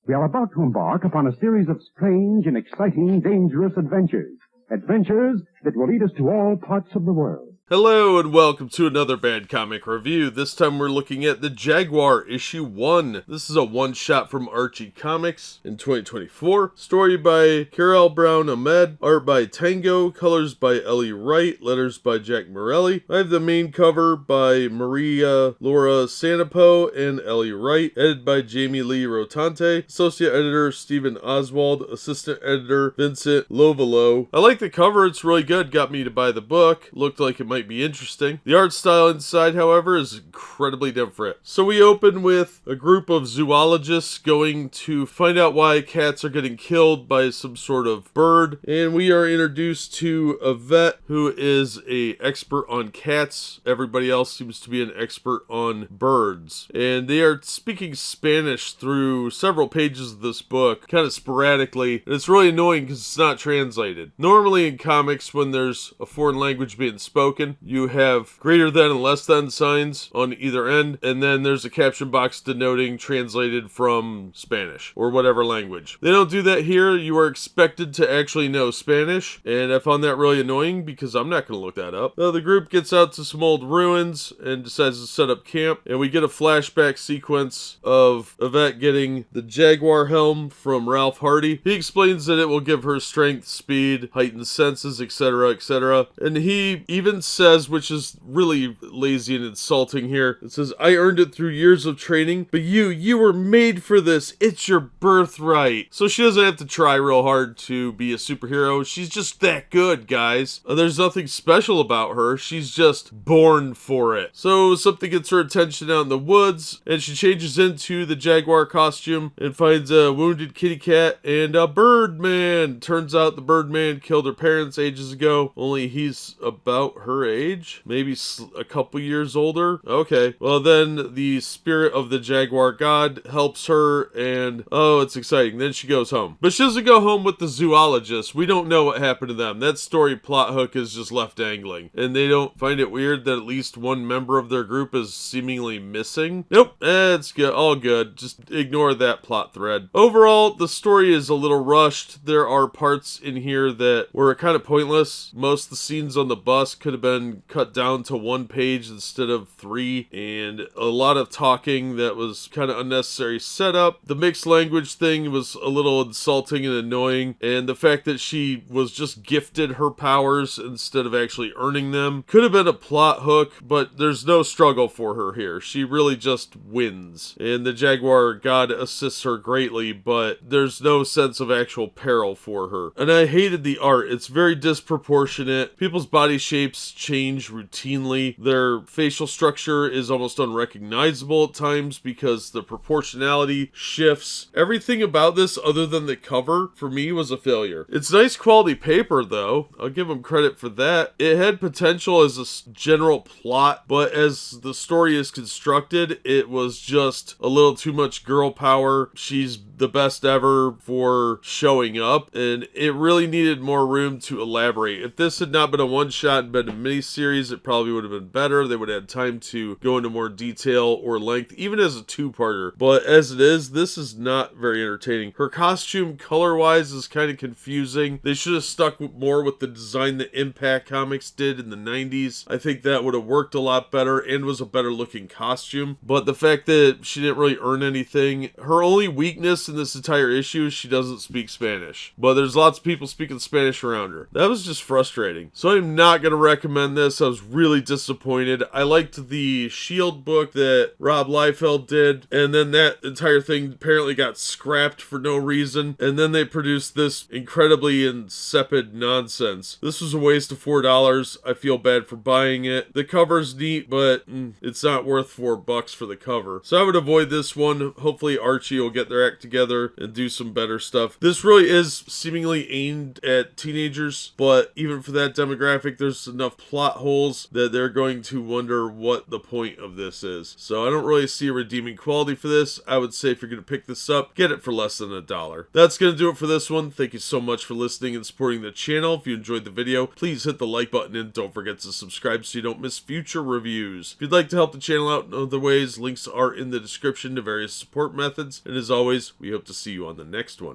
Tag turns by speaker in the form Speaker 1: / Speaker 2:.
Speaker 1: We are about to embark upon a series of strange and exciting, dangerous adventures. Adventures that will lead us to all parts of the world.
Speaker 2: Hello and welcome to another Bad Comic Review. This time we're looking at the Jaguar issue 1. This is a one-shot from Archie Comics in 2024. Story by Keryl Brown Ahmed, art by Tango, colors by Ellie Wright, letters by Jack Morelli. I have the main cover by Maria Laura Sanapo and Ellie Wright, edited by Jamie Lee Rotante, associate editor Stephen Oswald, assistant editor Vincent Lovolo. I like the cover, it's really good, got me to buy the book. Looked like it might be interesting. The art style inside, however, is incredibly different. So we open with a group of zoologists going to find out why cats are getting killed by some sort of bird, and we are introduced to Ivette, who is an expert on cats. Everybody else seems to be an expert on birds, and they are speaking Spanish through several pages of this book, kind of sporadically, and it's really annoying because it's not translated. Normally in comics, when there's a foreign language being spoken, you have greater than and less than signs on either end, and then there's a caption box denoting translated from Spanish or whatever language. They don't do that here. You are expected to actually know Spanish, and I found that really annoying because I'm not going to look that up. The group gets out to some old ruins and decides to set up camp, and we get a flashback sequence of Ivette getting the Jaguar helm from Ralph Hardy. He explains that it will give her strength, speed, heightened senses, etc., etc., and he even says, which is really lazy and insulting here, it says, "I earned it through years of training, but you were made for this. It's your birthright." So she doesn't have to try real hard to be a superhero. She's just that good, guys. There's nothing special about her. She's just born for it. So something gets her attention out in the woods, and she changes into the Jaguar costume and finds a wounded kitty cat and a Birdman. Turns out the Birdman killed her parents ages ago, only he's about her age, maybe a couple years older. Okay, well then the spirit of the Jaguar god helps her, and oh, it's exciting. Then she goes home, but she doesn't go home with the zoologist. We don't know what happened to them. That story plot hook is just left dangling, and they don't find it weird that at least one member of their group is seemingly missing. Nope, it's good, all good. Just ignore that plot thread. Overall, the story is a little rushed. There are parts in here that were kind of pointless. Most of the scenes on the bus could have been cut down to one page instead of 3, and a lot of talking that was kind of unnecessary setup. The mixed language thing was a little insulting and annoying, and the fact that she was just gifted her powers instead of actually earning them could have been a plot hook, but there's no struggle for her here. She really just wins, and the Jaguar god assists her greatly, but there's no sense of actual peril for her. And I hated the art. It's very disproportionate. People's body shapes change routinely. Their facial structure is almost unrecognizable at times because the proportionality shifts. Everything about this other than the cover for me was a failure. It's nice quality paper though. I'll give them credit for that. It had potential as a general plot, but as the story is constructed, it was just a little too much girl power. She's the best ever for showing up, and it really needed more room to elaborate. If this had not been a one-shot and been a miniseries, it probably would have been better. They would have had time to go into more detail or length, even as a two-parter. But as it is, this is not very entertaining. Her costume, color-wise, is kind of confusing. They should have stuck more with the design that Impact Comics did in the 90s. I think that would have worked a lot better and was a better-looking costume. But the fact that she didn't really earn anything, her only weakness in this entire issue is she doesn't speak Spanish. But there's lots of people speaking Spanish around her. That was just frustrating. So I'm not going to recommend this. I was really disappointed. I liked the Shield book that Rob Liefeld did, and then that entire thing apparently got scrapped for no reason, and then they produced this incredibly insipid nonsense. This was a waste of $4. I feel bad for buying it. The cover's neat, but it's not worth $4 for the cover. So I would avoid this one. Hopefully Archie will get their act together and do some better stuff. This really is seemingly aimed at teenagers, but even for that demographic, there's enough plot holes that they're going to wonder what the point of this is. So I don't really see a redeeming quality for this. I would say if you're going to pick this up, get it for less than $1. That's going to do it for this one. Thank you so much for listening and supporting the channel. If you enjoyed the video, please hit the like button and don't forget to subscribe so you don't miss future reviews. If you'd like to help the channel out in other ways, links are in the description to various support methods. And as always, we hope to see you on the next one.